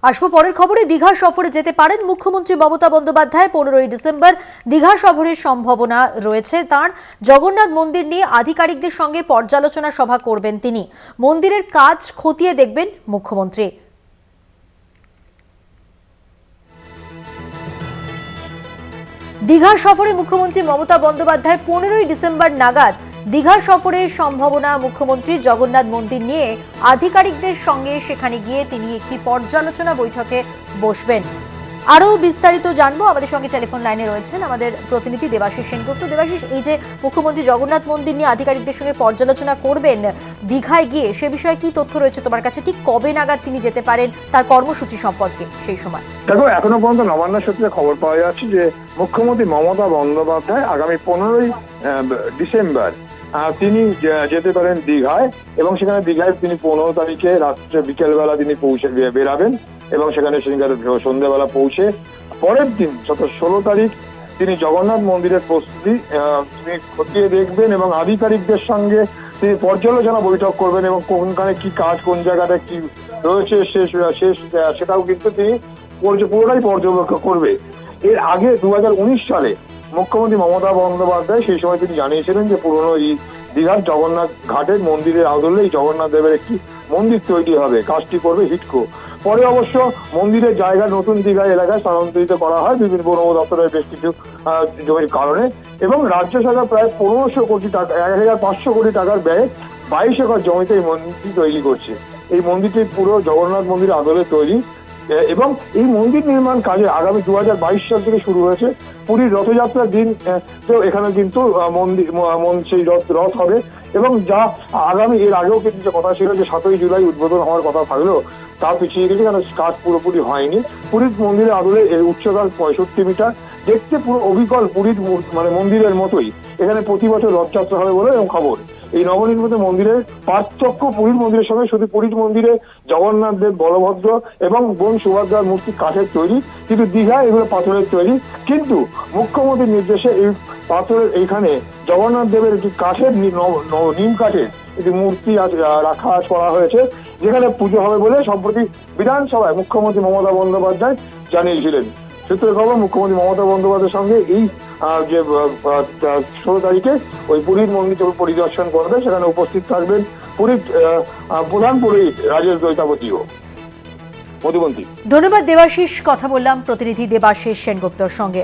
আসবো পরের খবরে। দীঘা সফরে যেতে পারেন মুখ্যমন্ত্রী মমতা বন্দ্যোপাধ্যায়। 15ই ডিসেম্বর দীঘা সফরের সম্ভাবনা রয়েছে তাঁর। জগন্নাথ মন্দির নিয়ে আধিকারিকদের সঙ্গে পর্যালোচনা সভা করবেন তিনি। মন্দিরের কাজ খতিয়ে দেখবেন মুখ্যমন্ত্রী। দীঘা সফরে মুখ্যমন্ত্রী মমতা বন্দ্যোপাধ্যায় 15ই ডিসেম্বর নাগাদ দীঘা সফরের সম্ভাবনা মুখ্যমন্ত্রীর। জগন্নাথ মন্দির নিয়ে আধিকারিকদের সঙ্গে সেখানে গিয়ে তিনি একটি পর্যালোচনা বৈঠকে বসবেন। আরও বিস্তারিত জানবো। আমাদের সঙ্গে টেলিফোন লাইনে রয়েছেন আমাদের প্রতিনিধি দেবাশিস সেনগুপ্ত। দেবাশিস, এই যে মুখ্যমন্ত্রী জগন্নাথ মন্দির নিয়ে আধিকারিকদের সঙ্গে পর্যালোচনা করবেন দীঘায় গিয়ে, সে বিষয়ে কি তথ্য রয়েছে তোমার কাছে? ঠিক কবে নাগাদ তিনি যেতে পারেন, তার কর্মসূচি সম্পর্কে সেই সময়? দেখো, এখনো পর্যন্ত নবান্ন সূত্রে খবর পাওয়া যাচ্ছে যে মুখ্যমন্ত্রী মমতা বন্দ্যোপাধ্যায় আগামী 15ই ডিসেম্বর তিনি যেতে পারেন দীঘায়, এবং সেখানে দীঘায় তিনি 15 তারিখে রাত্রে বিকেলবেলা তিনি পৌঁছে বেরাবেন, এবং সেখানে সন্ধ্যেবেলা পৌঁছে পরের দিন 16 তারিখ তিনি জগন্নাথ মন্দিরের প্রস্তুতি তিনি খতিয়ে দেখবেন এবং আধিকারিকদের সঙ্গে তিনি পর্যালোচনা বৈঠক করবেন, এবং কোনখানে কি কাজ, কোন জায়গাটা কি রয়েছে সেটাও কিন্তু তিনি পুরোটাই পর্যবেক্ষণ করবে। এর আগে 2019 সালে মুখ্যমন্ত্রী মমতা বন্দ্যোপাধ্যায় সেই সময় তিনি জানিয়েছিলেন যে পুরনো এই দীঘার জগন্নাথ ঘাটের মন্দিরের আদলে এই জগন্নাথ দেবের একটি মন্দির তৈরি হবে, কাজটি করবে হিডকো। পরে অবশ্য মন্দিরের জায়গা নতুন দীঘা এলাকায় স্থানান্তরিত করা হয় বিভিন্ন বন দপ্তরের বেশ কিছু জমির কারণে, এবং রাজ্য সরকার প্রায় 1500 কোটি টাকা 1500 কোটি টাকার ব্যয়ে 22 একর জমিতে এই মন্দিরটি তৈরি করছে। এই মন্দিরটি পুরো জগন্নাথ মন্দিরের আদলে তৈরি, এবং এই মন্দির নির্মাণ কাজে আগামী 2022 সাল থেকে শুরু হয়েছে। পুরীর রথযাত্রার দিন তো এখানে কিন্তু সেই রথ হবে, এবং যা আগামী এর আগেও কিন্তু যে কথা ছিল যে 7ই জুলাই উদ্বোধন হওয়ার কথা থাকলেও তা পিছিয়ে গেছে, কারণ কাজ পুরোপুরি হয়নি। পুরীর মন্দিরের আদলে এর উচ্চতা 65 মিটার, দেখতে পুরো অবিকল পুরীর মন্দিরের মতোই। এখানে প্রতি বছর রথযাত্রা হবে বলে এবং খবর। এই নবনির্মিত মন্দিরের পার্থক্য পুরীর মন্দিরের সঙ্গে শুধু পুরীর মন্দিরে জগন্নাথ দেব, বলভদ্র এবং বোন সুভদ্রার মূর্তি কাঠের তৈরি, কিন্তু দীঘা এগুলো পাথরের তৈরি। কিন্তু মুখ্যমন্ত্রীর নির্দেশে এই পাথরের এইখানে জগন্নাথ দেবের একটি কাঠের নিম কাঠের একটি মূর্তি রাখা করা হয়েছে, যেখানে পুজো হবে বলে সম্প্রতি বিধানসভায় মুখ্যমন্ত্রী মমতা বন্দ্যোপাধ্যায় জানিয়েছিলেন। সূত্রের খবর, মুখ্যমন্ত্রী মমতা বন্দ্যোপাধ্যায়ের সঙ্গে এই যে 16 তারিখে ওই পুরীর মন্দির পরিদর্শন করবে, সেখানে উপস্থিত থাকবেন পুরীর প্রধান পুরোহিত রাজেশ দৈতাপতিও। মধুবন্তী। ধন্যবাদ দেবাশিস। কথা বললাম প্রতিনিধি দেবাশিস সেনগুপ্তর সঙ্গে।